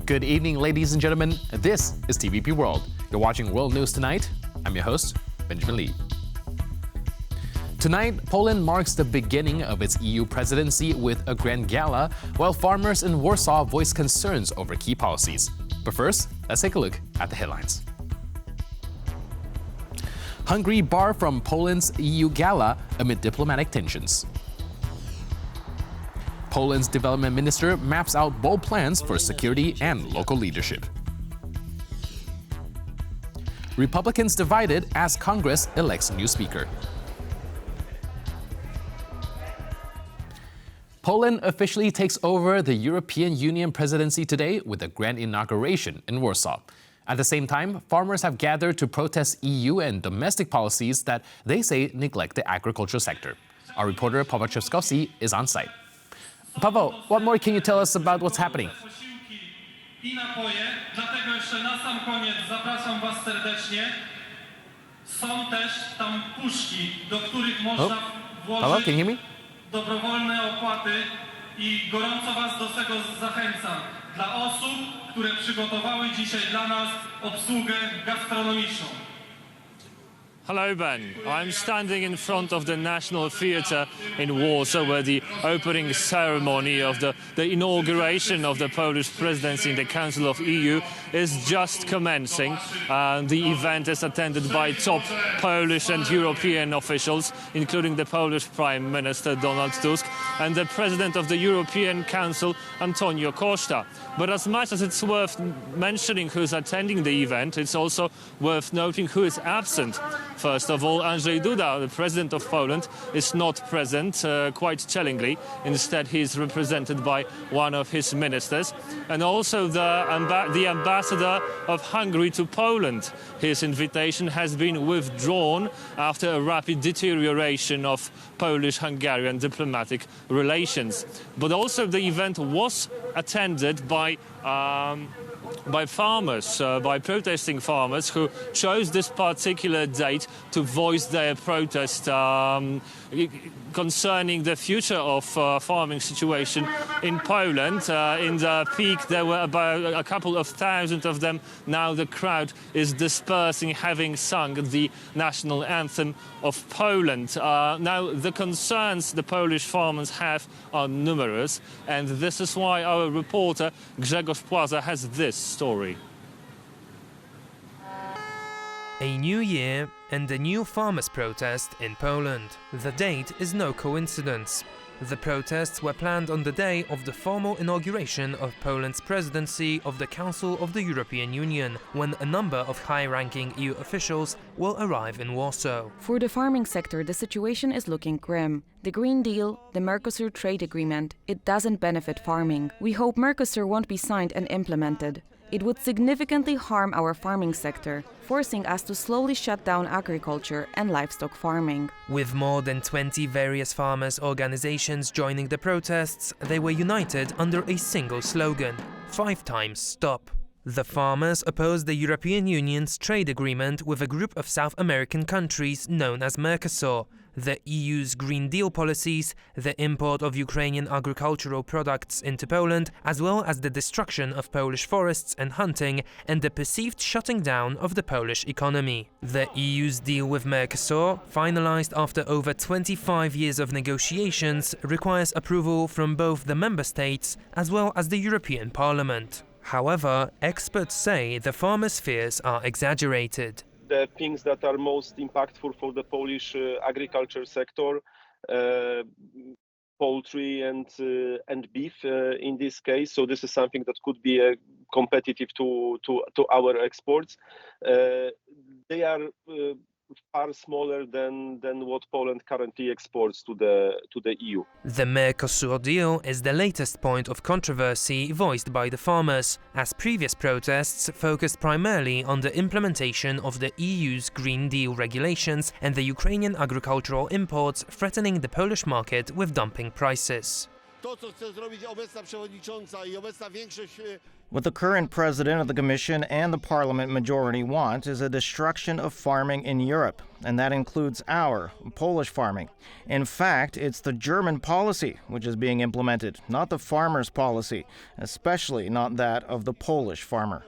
Good evening, ladies and gentlemen. This is TVP World. You're watching World News Tonight. I'm your host, Benjamin Lee. Tonight, Poland marks the beginning of its EU presidency with a grand gala, while farmers in Warsaw voice concerns over key policies. But first, let's take a look at the headlines. Hungary barred from Poland's EU gala amid diplomatic tensions. Poland's development minister maps out bold plans for security and local leadership. Republicans divided as Congress elects new speaker. Poland officially takes over the European Union presidency today with a grand inauguration in Warsaw. At the same time, farmers have gathered to protest EU and domestic policies that they say neglect the agricultural sector. Our reporter Paweł Czewskowski is on site. Paweł, what more can you tell us about what's happening? I napoje, dlatego jeszcze na sam koniec zapraszam Was serdecznie. Są też tam puszki, do których można włożyć dobrowolne opłaty i gorąco Was do tego zachęcam. Dla osób, które przygotowały dzisiaj dla nas obsługę gastronomiczną. Hello, Ben. I'm standing in front of the National Theatre in Warsaw, where the opening ceremony of the inauguration of the Polish presidency in the Council of EU is just commencing. The event is attended by top Polish and European officials, including the Polish Prime Minister Donald Tusk and the President of the European Council, Antonio Costa. But as much as it's worth mentioning who's attending the event, it's also worth noting who is absent. First of all, Andrzej Duda, the president of Poland, is not present, quite chillingly. Instead, he is represented by one of his ministers. And also the ambassador of Hungary to Poland. His invitation has been withdrawn after a rapid deterioration of Polish-Hungarian diplomatic relations. But also the event was attended by farmers, by protesting farmers who chose this particular date to voice their protest concerning the future of farming situation in Poland. In the peak, there were about a couple of thousand of them. Now the crowd is dispersing, having sung the national anthem of Poland. Now, the concerns the Polish farmers have are numerous, and this is why our reporter Grzegorz Płaza has this story. A new year and a new farmers' protest in Poland. The date is no coincidence. The protests were planned on the day of the formal inauguration of Poland's presidency of the Council of the European Union, when a number of high-ranking EU officials will arrive in Warsaw. For the farming sector, the situation is looking grim. The Green Deal, the Mercosur trade agreement, it doesn't benefit farming. We hope Mercosur won't be signed and implemented. It would significantly harm our farming sector, forcing us to slowly shut down agriculture and livestock farming. With more than 20 various farmers' organizations joining the protests, they were united under a single slogan: 5 times stop. The farmers opposed the European Union's trade agreement with a group of South American countries known as Mercosur, the EU's Green Deal policies, the import of Ukrainian agricultural products into Poland, as well as the destruction of Polish forests and hunting, and the perceived shutting down of the Polish economy. The EU's deal with Mercosur, finalized after over 25 years of negotiations, requires approval from both the member states as well as the European Parliament. However, experts say the farmers' fears are exaggerated. The things that are most impactful for the Polish agriculture sector, poultry and beef in this case. So this is something that could be competitive to our exports. They are far smaller than what Poland currently exports to the EU. The Mercosur deal is the latest point of controversy voiced by the farmers, as previous protests focused primarily on the implementation of the EU's Green Deal regulations and the Ukrainian agricultural imports, threatening the Polish market with dumping prices. What the current president of the Commission and the parliament majority want is a destruction of farming in Europe, and that includes our Polish farming. In fact, it's the German policy which is being implemented, not the farmer's policy, especially not that of the Polish farmer.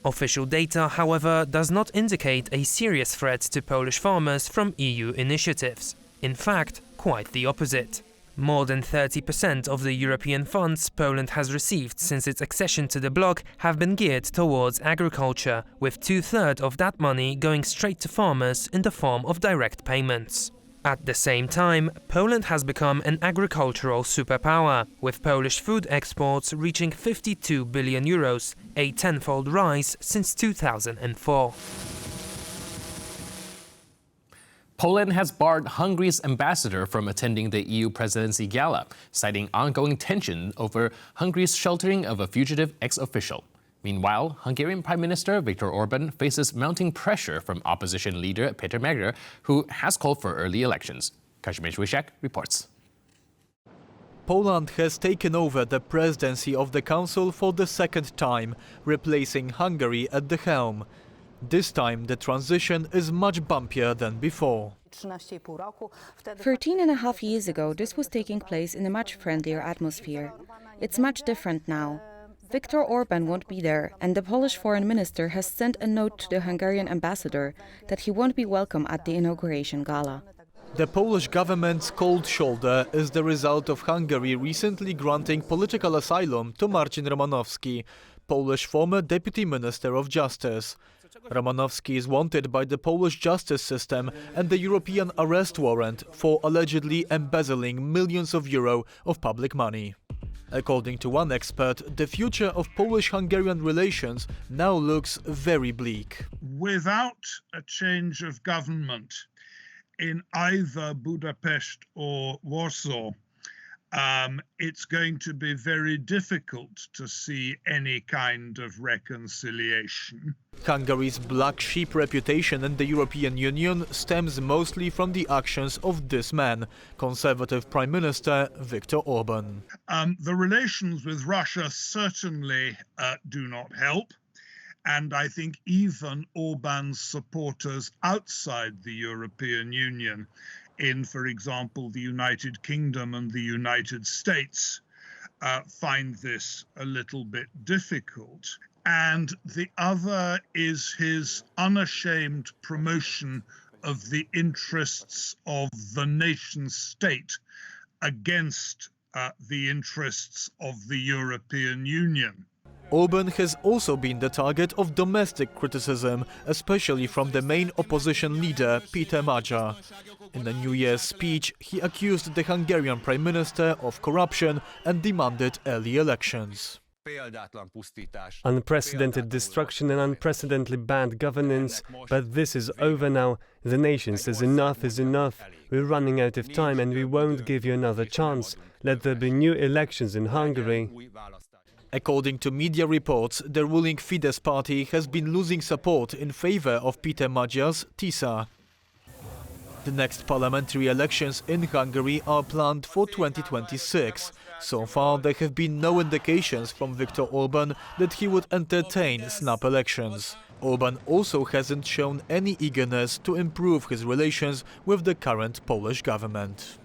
Official data, however, does not indicate a serious threat to Polish farmers from EU initiatives. In fact, quite the opposite. More than 30% of the European funds Poland has received since its accession to the bloc have been geared towards agriculture, with 2/3 of that money going straight to farmers in the form of direct payments. At the same time, Poland has become an agricultural superpower, with Polish food exports reaching 52 billion euros, a tenfold rise since 2004. Poland has barred Hungary's ambassador from attending the EU presidency gala, citing ongoing tension over Hungary's sheltering of a fugitive ex-official. Meanwhile, Hungarian Prime Minister Viktor Orban faces mounting pressure from opposition leader Péter Magyar, who has called for early elections. Kazimierz Wysiak reports. Poland has taken over the presidency of the Council for the second time, replacing Hungary at the helm. This time, the transition is much bumpier than before. 13.5 years ago, this was taking place in a much friendlier atmosphere. It's much different now. Viktor Orban won't be there, and the Polish foreign minister has sent a note to the Hungarian ambassador that he won't be welcome at the inauguration gala. The Polish government's cold shoulder is the result of Hungary recently granting political asylum to Marcin Romanowski, Polish former Deputy Minister of Justice. Romanowski is wanted by the Polish justice system and the European arrest warrant for allegedly embezzling millions of euro of public money. According to one expert, the future of Polish-Hungarian relations now looks very bleak. Without a change of government in either Budapest or Warsaw, it's going to be very difficult to see any kind of reconciliation. Hungary's black sheep reputation in the European Union stems mostly from the actions of this man, Conservative Prime Minister Viktor Orban. The relations with Russia certainly do not help. And I think even Orban's supporters outside the European Union, in, for example, the United Kingdom and the United States, find this a little bit difficult. And the other is his unashamed promotion of the interests of the nation state against the interests of the European Union. Orban has also been the target of domestic criticism, especially from the main opposition leader, Péter Magyar. In a New Year's speech, he accused the Hungarian Prime Minister of corruption and demanded early elections. Unprecedented destruction and unprecedentedly bad governance, but this is over now. The nation says enough is enough. We're running out of time and we won't give you another chance. Let there be new elections in Hungary. According to media reports, the ruling Fidesz party has been losing support in favor of Péter Magyar's TISA. The next parliamentary elections in Hungary are planned for 2026. So far, there have been no indications from Viktor Orban that he would entertain snap elections. Orban also hasn't shown any eagerness to improve his relations with the current Polish government.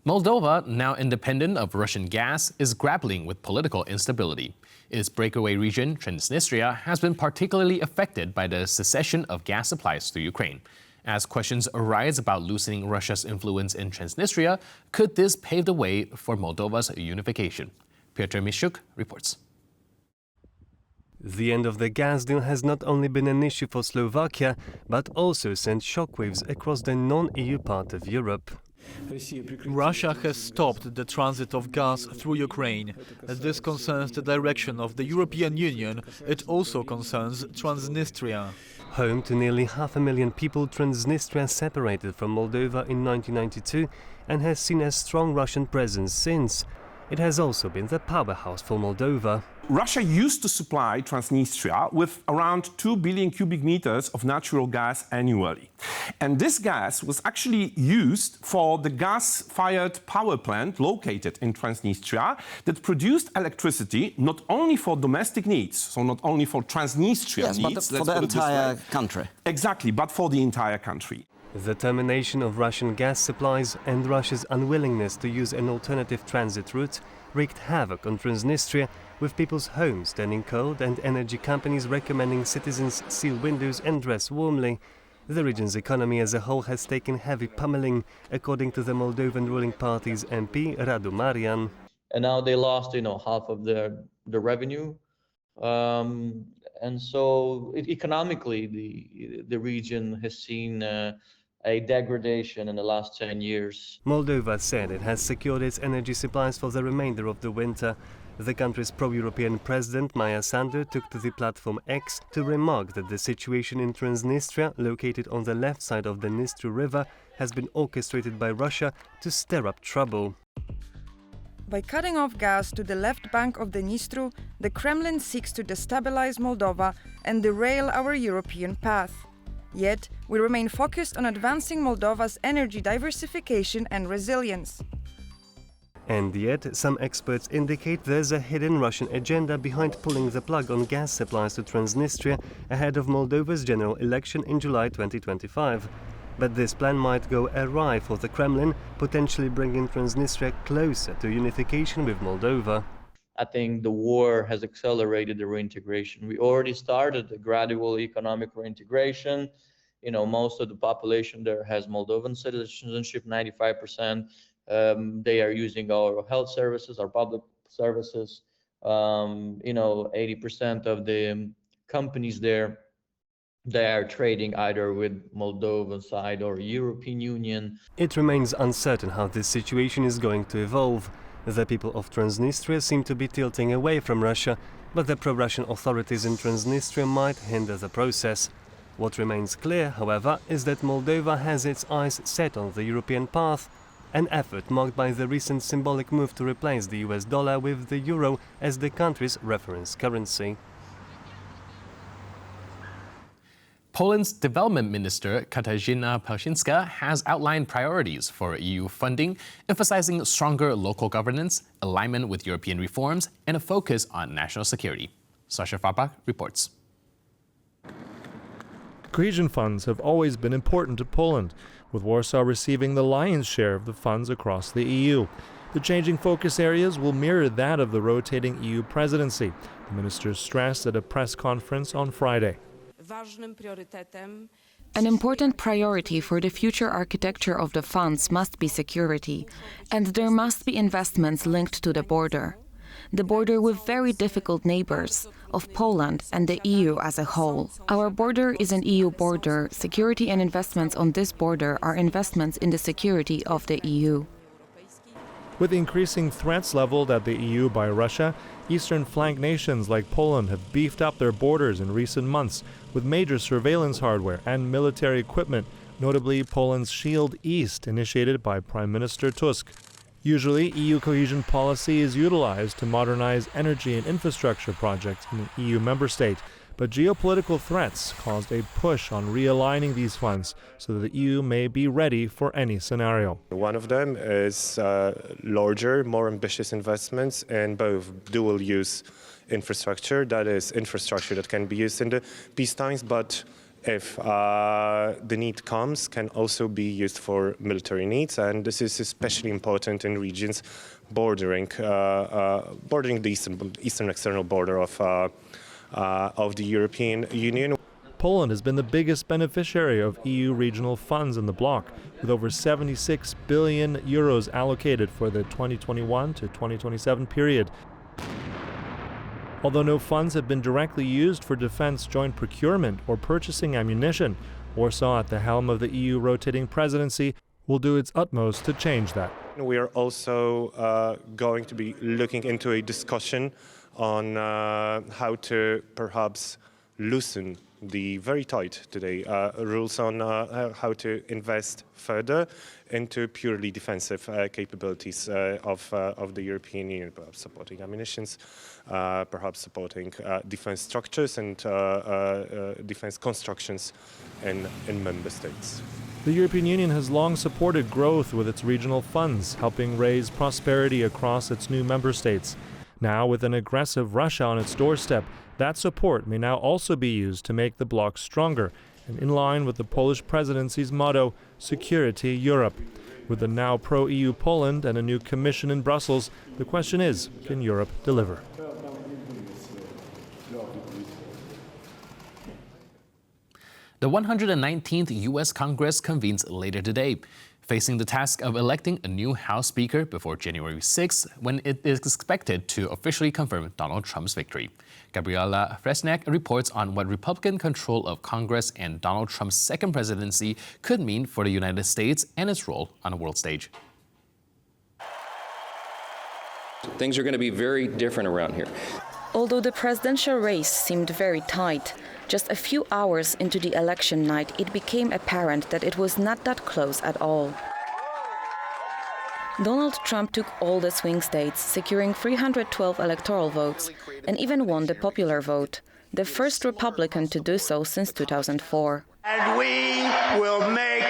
Moldova, now independent of Russian gas, is grappling with political instability. Its breakaway region, Transnistria, has been particularly affected by the cessation of gas supplies to Ukraine. As questions arise about loosening Russia's influence in Transnistria, could this pave the way for Moldova's unification? Piotr Mishuk reports. The end of the gas deal has not only been an issue for Slovakia, but also sent shockwaves across the non-EU part of Europe. Russia has stopped the transit of gas through Ukraine. As this concerns the direction of the European Union, it also concerns Transnistria. Home to nearly 500,000 people, Transnistria separated from Moldova in 1992 and has seen a strong Russian presence since. It has also been the powerhouse for Moldova. Russia used to supply Transnistria with around 2 billion cubic meters of natural gas annually. And this gas was actually used for the gas-fired power plant located in Transnistria that produced electricity not only for domestic needs, so not only for Transnistria needs, but for the entire country. Exactly, but for the entire country. The termination of Russian gas supplies and Russia's unwillingness to use an alternative transit route wreaked havoc on Transnistria, with people's homes turning cold and energy companies recommending citizens seal windows and dress warmly. The region's economy as a whole has taken heavy pummeling, according to the Moldovan ruling party's MP Radu Marian. And now they lost, half of the revenue. And so economically, the region has seen a degradation in the last 10 years. Moldova said it has secured its energy supplies for the remainder of the winter. The country's pro-European president, Maia Sandu, took to the platform X to remark that the situation in Transnistria, located on the left side of the Dnistru River, has been orchestrated by Russia to stir up trouble. By cutting off gas to the left bank of the Dnistru, the Kremlin seeks to destabilize Moldova and derail our European path. Yet, we remain focused on advancing Moldova's energy diversification and resilience. And yet, some experts indicate there's a hidden Russian agenda behind pulling the plug on gas supplies to Transnistria ahead of Moldova's general election in July 2025. But this plan might go awry for the Kremlin, potentially bringing Transnistria closer to unification with Moldova. I think the war has accelerated the reintegration. We already started a gradual economic reintegration. Most of the population there has Moldovan citizenship, 95%. They are using our health services, our public services. 80% of the companies there, they are trading either with Moldovan side or European Union. It remains uncertain how this situation is going to evolve. The people of Transnistria seem to be tilting away from Russia, but the pro-Russian authorities in Transnistria might hinder the process. What remains clear, however, is that Moldova has its eyes set on the European path, an effort marked by the recent symbolic move to replace the US dollar with the euro as the country's reference currency. Poland's development minister, Katarzyna Palczynska, has outlined priorities for EU funding, emphasizing stronger local governance, alignment with European reforms, and a focus on national security. Sasha Fabak reports. Cohesion funds have always been important to Poland, with Warsaw receiving the lion's share of the funds across the EU. The changing focus areas will mirror that of the rotating EU presidency, the minister stressed at a press conference on Friday. An important priority for the future architecture of the funds must be security, and there must be investments linked to the border with very difficult neighbors, of Poland and the EU as a whole. Our border is an EU border. Security and investments on this border are investments in the security of the EU. With increasing threats leveled at the EU by Russia, eastern flank nations like Poland have beefed up their borders in recent months with major surveillance hardware and military equipment, notably Poland's Shield East, initiated by Prime Minister Tusk. Usually, EU cohesion policy is utilized to modernize energy and infrastructure projects in an EU member state, but geopolitical threats caused a push on realigning these funds so that the EU may be ready for any scenario. One of them is larger, more ambitious investments in both dual-use infrastructure, that is infrastructure that can be used in the peace times, but if the need comes, can also be used for military needs, and this is especially important in regions bordering the eastern external border of the European Union. Poland has been the biggest beneficiary of EU regional funds in the bloc, with over 76 billion euros allocated for the 2021 to 2027 period. Although no funds have been directly used for defense joint procurement or purchasing ammunition, Warsaw, at the helm of the EU rotating presidency, will do its utmost to change that. We are also going to be looking into a discussion on how to perhaps loosen very tight today rules on how to invest further into purely defensive capabilities of the European Union, perhaps supporting ammunitions, perhaps supporting defense structures and defense constructions in member states. The European Union has long supported growth with its regional funds, helping raise prosperity across its new member states. Now, with an aggressive Russia on its doorstep, that support may now also be used to make the bloc stronger, and in line with the Polish presidency's motto, Security Europe. With the now pro-EU Poland and a new commission in Brussels, the question is, can Europe deliver? The 119th U.S. Congress convenes later today, facing the task of electing a new House Speaker before January 6, when it is expected to officially confirm Donald Trump's victory. Gabriela Fresnak reports on what Republican control of Congress and Donald Trump's second presidency could mean for the United States and its role on a world stage. Things are going to be very different around here. Although the presidential race seemed very tight, just a few hours into the election night, it became apparent that it was not that close at all. Donald Trump took all the swing states, securing 312 electoral votes, and even won the popular vote, the first Republican to do so since 2004. And we will make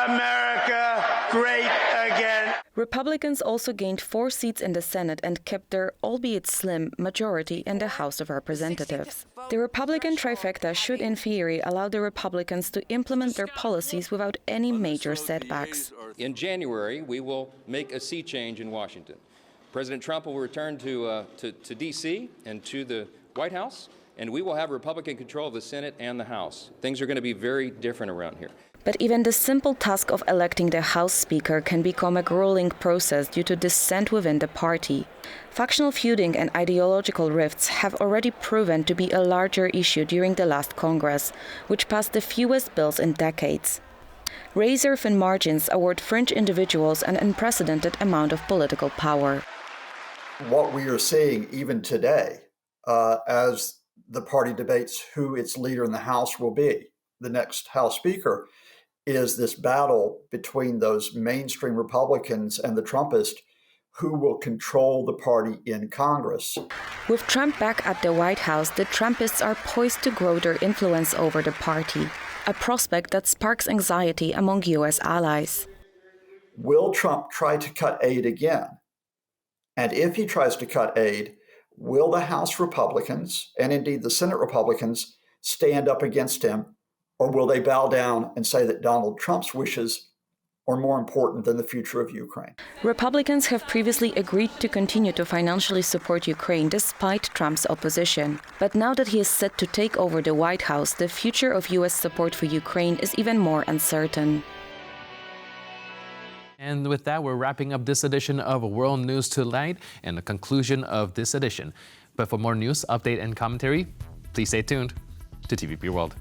America great again. Republicans also gained 4 seats in the Senate and kept their, albeit slim, majority in the House of Representatives. The Republican trifecta should, in theory, allow the Republicans to implement their policies without any major setbacks. In January, we will make a sea change in Washington. President Trump will return to D.C. and to the White House, and we will have Republican control of the Senate and the House. Things are going to be very different around here. But even the simple task of electing the House Speaker can become a grueling process due to dissent within the party. Factional feuding and ideological rifts have already proven to be a larger issue during the last Congress, which passed the fewest bills in decades. Razor-thin margins award fringe individuals an unprecedented amount of political power. What we are seeing even today, as the party debates who its leader in the House will be, the next House Speaker, is this battle between those mainstream Republicans and the Trumpists who will control the party in Congress. With Trump back at the White House, the Trumpists are poised to grow their influence over the party, a prospect that sparks anxiety among U.S. allies. Will Trump try to cut aid again? And if he tries to cut aid, will the House Republicans, and indeed the Senate Republicans, stand up against him? Or will they bow down and say that Donald Trump's wishes are more important than the future of Ukraine? Republicans have previously agreed to continue to financially support Ukraine despite Trump's opposition. But now that he is set to take over the White House, the future of U.S. support for Ukraine is even more uncertain. And with that, we're wrapping up this edition of World News Tonight and the conclusion of this edition. But for more news, update, and commentary, please stay tuned to TVP World.